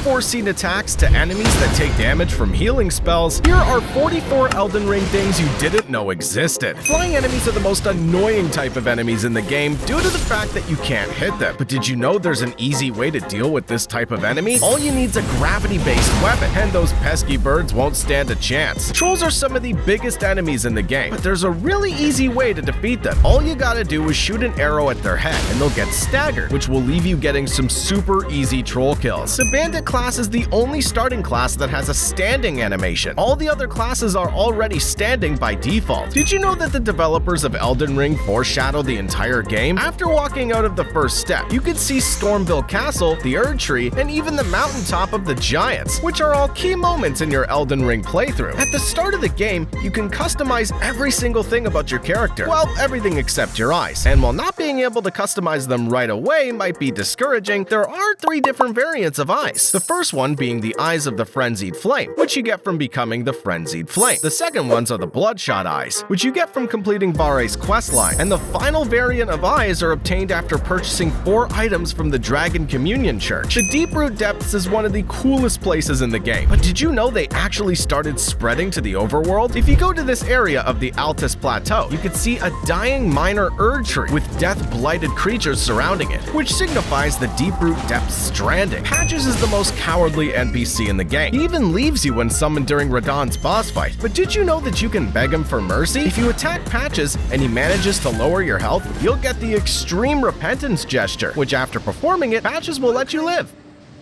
unforeseen attacks to enemies that take damage from healing spells, here are 44 Elden Ring things you didn't know existed. Flying enemies are the most annoying type of enemies in the game due to the fact that you can't hit them. But did you know there's an easy way to deal with this type of enemy? All you need is a gravity-based weapon, and those pesky birds won't stand a chance. Trolls are some of the biggest enemies in the game, but there's a really easy way to defeat them. All you gotta do is shoot an arrow at their head, and they'll get staggered, which will leave you getting some super easy troll kills. The bandit class is the only starting class that has a standing animation. All the other classes are already standing by default. Did you know that the developers of Elden Ring foreshadowed the entire game? After walking out of the first step, you could see Stormville Castle, the Erd Tree, and even the mountaintop of the Giants, which are all key moments in your Elden Ring playthrough. At the start of the game, you can customize every single thing about your character. Well, everything except your eyes. And while not being able to customize them right away might be discouraging, there are 3 different variants of eyes. The first one being the eyes of the Frenzied Flame, which you get from becoming the Frenzied Flame. The second ones are the Bloodshot eyes, which you get from completing Vare's questline. And the final variant of eyes are obtained after purchasing 4 items from the Dragon Communion Church. The Deep-Root Depths is one of the coolest places in the game, but did you know they actually started spreading to the overworld? If you go to this area of the Altus Plateau, you could see a dying minor Erd Tree with death-blighted creatures surrounding it, which signifies the Deep-Root Depths stranding. Patches is the most cowardly NPC in the game. He even leaves you when summoned during Radahn's boss fight. But did you know that you can beg him for mercy? If you attack Patches and he manages to lower your health, you'll get the Extreme Repentance gesture, which after performing it, Patches will let you live.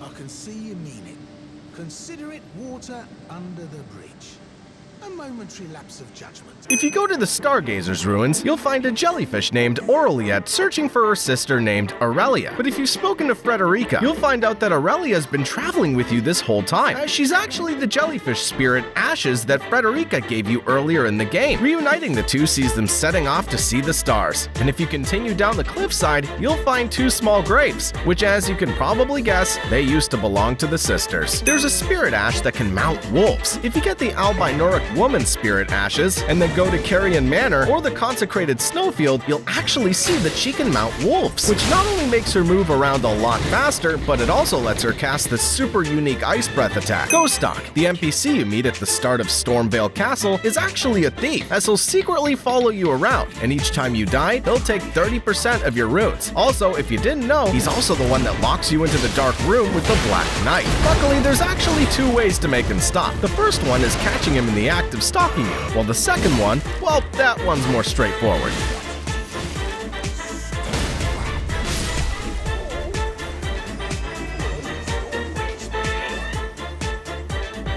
I can see you mean it. Consider it water under the bridge. A momentary lapse of judgment. If you go to the Stargazer's ruins, you'll find a jellyfish named Aureliette searching for her sister named Aurelia. But if you've spoken to Frederica, you'll find out that Aurelia's been traveling with you this whole time. She's actually the jellyfish spirit Ashes that Frederica gave you earlier in the game. Reuniting the two sees them setting off to see the stars. And if you continue down the cliffside, you'll find 2 small graves, which as you can probably guess, they used to belong to the sisters. There's a spirit ash that can mount wolves. If you get the Albinoric woman spirit Ashes and then go to Carrion Manor or the consecrated snowfield, you'll actually see that she can mount wolves, which not only makes her move around a lot faster, but it also lets her cast this super unique ice breath attack. Ghostok, the NPC you meet at the start of Stormvale Castle, is actually a thief, as he'll secretly follow you around, and each time you die, he'll take 30% of your runes. Also, if you didn't know, he's also the one that locks you into the dark room with the Black Knight. Luckily, there's actually 2 ways to make him stop. The first one is catching him in the act of stalking you, while the second one, well, that one's more straightforward.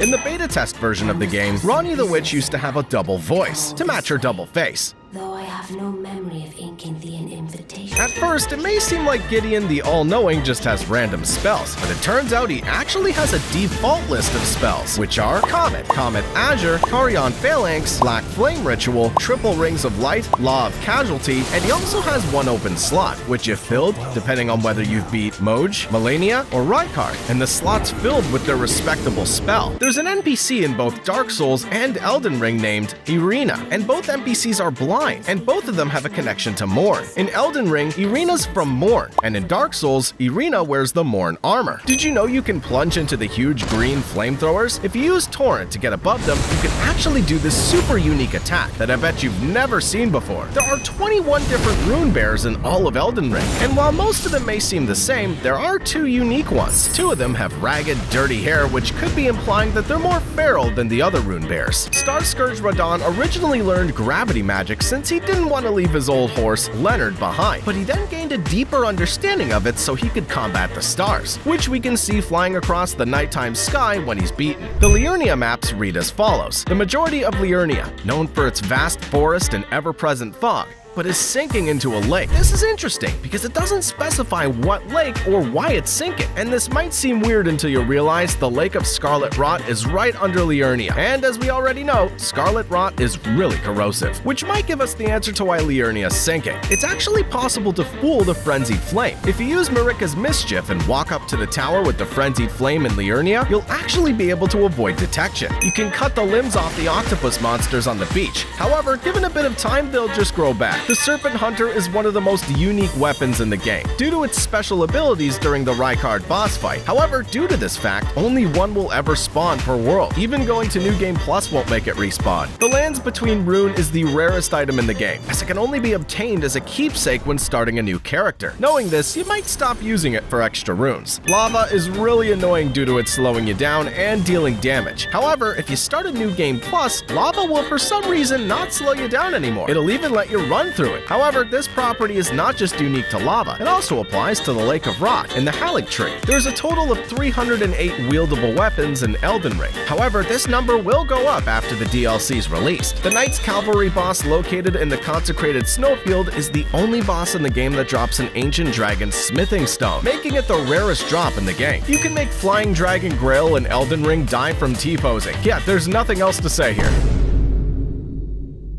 In the beta test version of the game, Ronnie the Witch used to have a double voice to match her double face. Though I have no memory of inking thee an invitation. At first, it may seem like Gideon the All-Knowing just has random spells, but it turns out he actually has a default list of spells, which are Comet, Comet Azure, Carrion Phalanx, Black Flame Ritual, Triple Rings of Light, Law of Casualty, and he also has 1 open slot, which if filled, depending on whether you've beat Moj, Melania, or Rykard, and the slot's filled with their respectable spell. There's an NPC in both Dark Souls and Elden Ring named Irina, and both NPCs are blind, and both of them have a connection to Morn. In Elden Ring, Irina's from Morn, and in Dark Souls, Irina wears the Morn armor. Did you know you can plunge into the huge green flamethrowers? If you use Torrent to get above them, you can actually do this super unique attack that I bet you've never seen before. There are 21 different rune bears in all of Elden Ring, and while most of them may seem the same, there are 2 unique ones. 2 of them have ragged, dirty hair, which could be implying that they're more feral than the other rune bears. Star Scourge Radahn originally learned gravity magic since he didn't want to leave his old horse, Leonard, behind, but he then gained a deeper understanding of it so he could combat the stars, which we can see flying across the nighttime sky when he's beaten. The Liurnia maps read as follows. The majority of Liurnia, known for its vast forest and ever-present fog, but is sinking into a lake. This is interesting because it doesn't specify what lake or why it's sinking, and this might seem weird until you realize the Lake of Scarlet Rot is right under Liurnia, and as we already know, Scarlet Rot is really corrosive, which might give us the answer to why Liurnia is sinking. It's actually possible to fool the Frenzied Flame. If you use Marika's Mischief and walk up to the tower with the Frenzied Flame in Liurnia, you'll actually be able to avoid detection. You can cut the limbs off the octopus monsters on the beach. However, given a bit of time, they'll just grow back. The Serpent Hunter is one of the most unique weapons in the game, due to its special abilities during the Rykard boss fight. However, due to this fact, only one will ever spawn per world. Even going to New Game Plus won't make it respawn. The Lands Between Rune is the rarest item in the game, as it can only be obtained as a keepsake when starting a new character. Knowing this, you might stop using it for extra runes. Lava is really annoying due to it slowing you down and dealing damage. However, if you start a New Game Plus, lava will for some reason not slow you down anymore. It'll even let you run through it. However, this property is not just unique to lava, it also applies to the Lake of Rot and the Halleck Tree. There's a total of 308 wieldable weapons in Elden Ring. However, this number will go up after the DLC is released. The Knight's Cavalry boss located in the consecrated snowfield is the only boss in the game that drops an ancient dragon's smithing stone, making it the rarest drop in the game. You can make Flying Dragon Grail in Elden Ring die from T-posing. Yeah, there's nothing else to say here.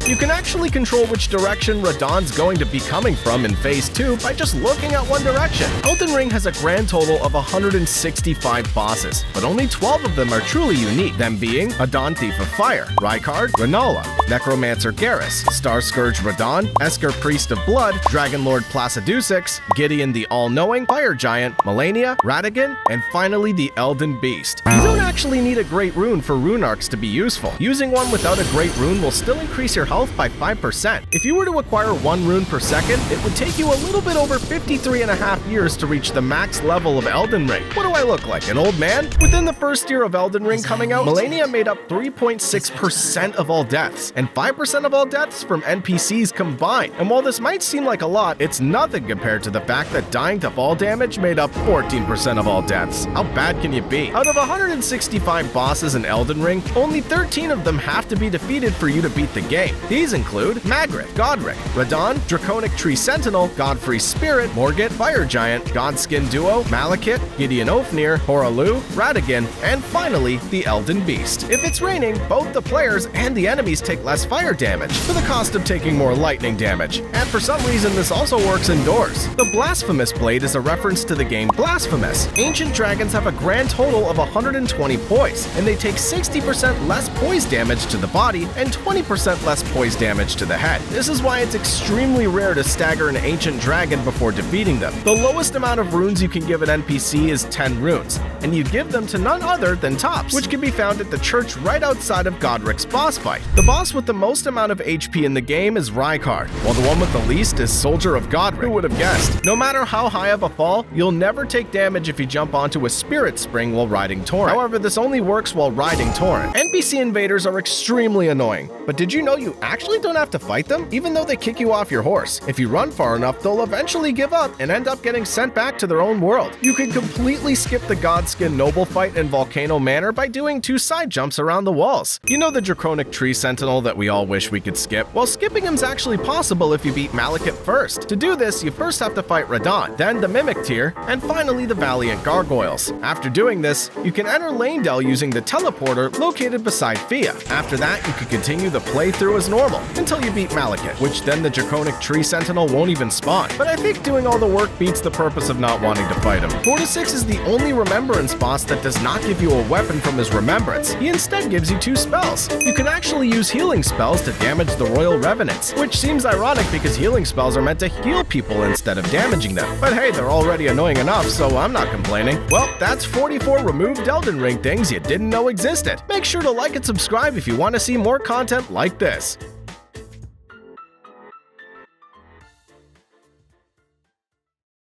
You can actually control which direction Radahn's going to be coming from in Phase 2 by just looking at one direction. Elden Ring has a grand total of 165 bosses, but only 12 of them are truly unique, them being Adon Thief of Fire, Rykard, Rennala, Necromancer Garrus, Star Scourge Radahn, Esker Priest of Blood, Dragon Lord Placidusix, Gideon the All-Knowing, Fire Giant, Malenia, Radagon, and finally the Elden Beast. You don't actually need a great rune for rune arcs to be useful. Using one without a great rune will still increase your health by 5%. If you were to acquire 1 rune per second, it would take you a little bit over 53.5 years to reach the max level of Elden Ring. What do I look like, an old man? Within the first year of Elden Ring coming out, Malenia made up 3.6% of all deaths, and 5% of all deaths from NPCs combined. And while this might seem like a lot, it's nothing compared to the fact that dying to fall damage made up 14% of all deaths. How bad can you be? Out of 165 bosses in Elden Ring, only 13 of them have to be defeated for you to beat the game. These include Magritte, Godric, Radahn, Draconic Tree Sentinel, Godfrey's Spirit, Morgott, Fire Giant, Godskin Duo, Malekith, Gideon Ofnir, Horalu, Radagon, and finally, the Elden Beast. If it's raining, both the players and the enemies take less fire damage, for the cost of taking more lightning damage. And for some reason, this also works indoors. The Blasphemous Blade is a reference to the game Blasphemous. Ancient dragons have a grand total of 120 poise, and they take 60% less poise damage to the body and 20% less poise damage to the head. This is why it's extremely rare to stagger an ancient dragon before defeating them. The lowest amount of runes you can give an NPC is 10 runes, and you give them to none other than Tops, which can be found at the church right outside of Godric's boss fight. The boss with the most amount of HP in the game is Rykard, while the one with the least is Soldier of Godric. Who would have guessed? No matter how high of a fall, you'll never take damage if you jump onto a spirit spring while riding Torrent. However, this only works while riding Torrent. NPC invaders are extremely annoying, but did you know you actually don't have to fight them, even though they kick you off your horse? If you run far enough, they'll eventually give up and end up getting sent back to their own world. You can completely skip the Godskin Noble fight in Volcano Manor by doing 2 side jumps around the walls. You know the Draconic Tree Sentinel that we all wish we could skip? Well, skipping him's actually possible if you beat Malekith first. To do this, you first have to fight Radahn, then the Mimic Tier, and finally the Valiant Gargoyles. After doing this, you can enter Leyndell using the teleporter located beside Fia. After that, you can continue the playthrough as normal until you beat Malekith, which then the Draconic Tree Sentinel won't even spawn. But I think doing all the work beats the purpose of not wanting to fight him. 4-6 is the only Remembrance boss that does not give you a weapon from his Remembrance. He instead gives you 2 spells. You can actually use healing spells to damage the Royal Revenants, which seems ironic because healing spells are meant to heal people instead of damaging them. But hey, they're already annoying enough, so I'm not complaining. Well, that's 44 removed Elden Ring things you didn't know existed. Make sure to like and subscribe if you want to see more content like this.